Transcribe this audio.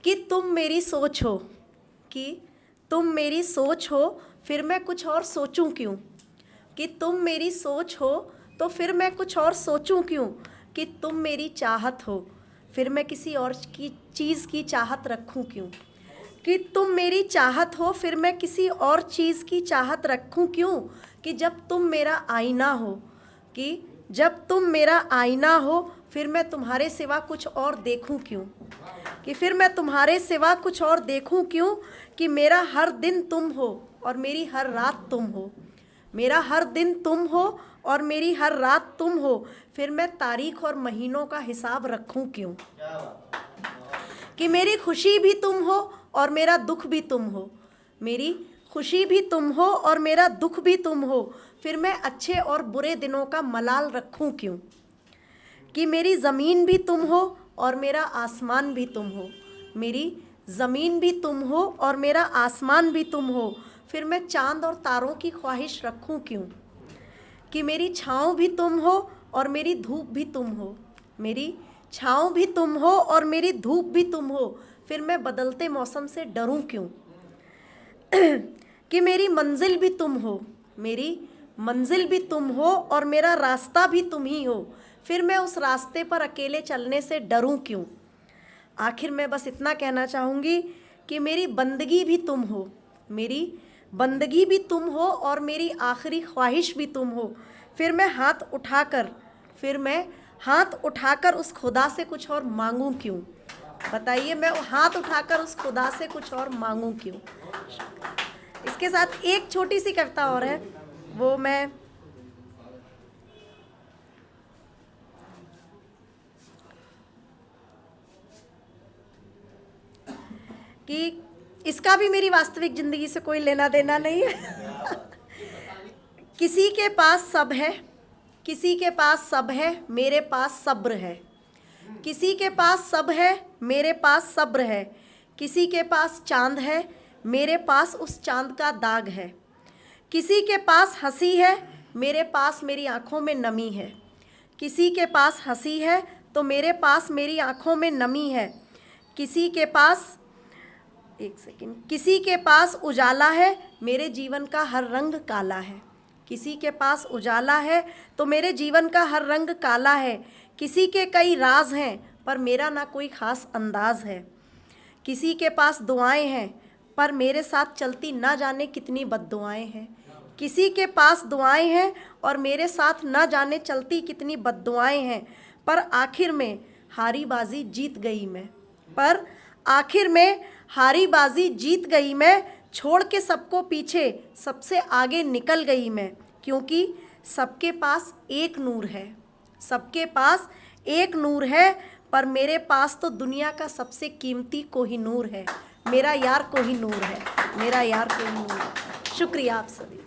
कि तुम मेरी सोच हो, कि तुम मेरी सोच हो, फिर मैं कुछ और सोचूं क्यों। कि तुम मेरी सोच हो तो फिर मैं कुछ और सोचूं क्यों। कि तुम मेरी चाहत हो, फिर मैं किसी और की चीज़ की चाहत रखूं क्यों। कि तुम मेरी चाहत हो, फिर मैं किसी और चीज़ की चाहत रखूं क्यों। कि जब तुम मेरा आईना हो, कि जब तुम मेरा आईना हो, फिर मैं तुम्हारे सिवा कुछ और देखूं क्यों। कि फिर मैं तुम्हारे सिवा कुछ और देखूं क्यों। कि मेरा हर दिन तुम हो और मेरी हर रात तुम हो। मेरा हर दिन तुम हो और मेरी हर रात तुम हो, फिर मैं तारीख और महीनों का हिसाब रखूं क्यों। कि मेरी खुशी भी तुम हो और मेरा दुख भी तुम हो। मेरी खुशी भी तुम हो और मेरा दुख भी तुम हो, फिर मैं अच्छे और बुरे दिनों का मलाल रखूं क्यों। कि मेरी ज़मीन भी तुम हो और मेरा आसमान भी तुम हो। मेरी ज़मीन भी तुम हो और मेरा आसमान भी तुम हो, फिर मैं चांद और तारों की ख्वाहिश रखूं क्यों। कि मेरी छाँव भी तुम हो और मेरी धूप भी तुम हो। मेरी छाँव भी तुम हो और मेरी धूप भी तुम हो, फिर मैं बदलते मौसम से डरूं क्यों। कि मेरी मंजिल भी तुम हो, मेरी मंजिल भी तुम हो और मेरा रास्ता भी तुम ही हो, फिर मैं उस रास्ते पर अकेले चलने से डरूं क्यों। आखिर मैं बस इतना कहना चाहूँगी कि मेरी बंदगी भी तुम हो, मेरी बंदगी भी तुम हो और मेरी आखिरी ख्वाहिश भी तुम हो, फिर मैं हाथ उठाकर उस खुदा से कुछ और मांगूं क्यों। बताइए, मैं हाथ उठाकर उस खुदा से कुछ और मांगूं क्यों। इसके साथ एक छोटी सी कविता और है, वो मैं कि इसका भी मेरी वास्तविक ज़िंदगी से कोई लेना देना नहीं है। किसी के पास सब है, किसी के पास सब है, मेरे पास सब्र है। किसी के पास सब है, मेरे पास सब्र है। किसी के पास चांद है, मेरे पास उस चांद का दाग है। किसी के पास हंसी है, मेरे पास मेरी आँखों में नमी है। किसी के पास हंसी है तो मेरे पास मेरी आँखों में नमी है। किसी के पास किसी के पास उजाला है, मेरे जीवन का हर रंग काला है। किसी के पास उजाला है तो मेरे जीवन का हर रंग काला है। किसी के कई राज हैं पर मेरा ना कोई ख़ास अंदाज़ है। किसी के पास दुआएं हैं पर मेरे साथ चलती ना जाने कितनी बद्दुआएं हैं। किसी के पास दुआएं हैं और मेरे साथ ना जाने चलती कितनी बद्दुआएं हैं, पर आखिर में हारी बाजी जीत गई मैं। पर आखिर में हारी बाजी जीत गई मैं, छोड़ के सबको पीछे सबसे आगे निकल गई मैं। क्योंकि सबके पास एक नूर है, सबके पास एक नूर है, पर मेरे पास तो दुनिया का सबसे कीमती कोहिनूर है। मेरा यार कोहिनूर है, मेरा यार कोहिनूर है। शुक्रिया आप सभी।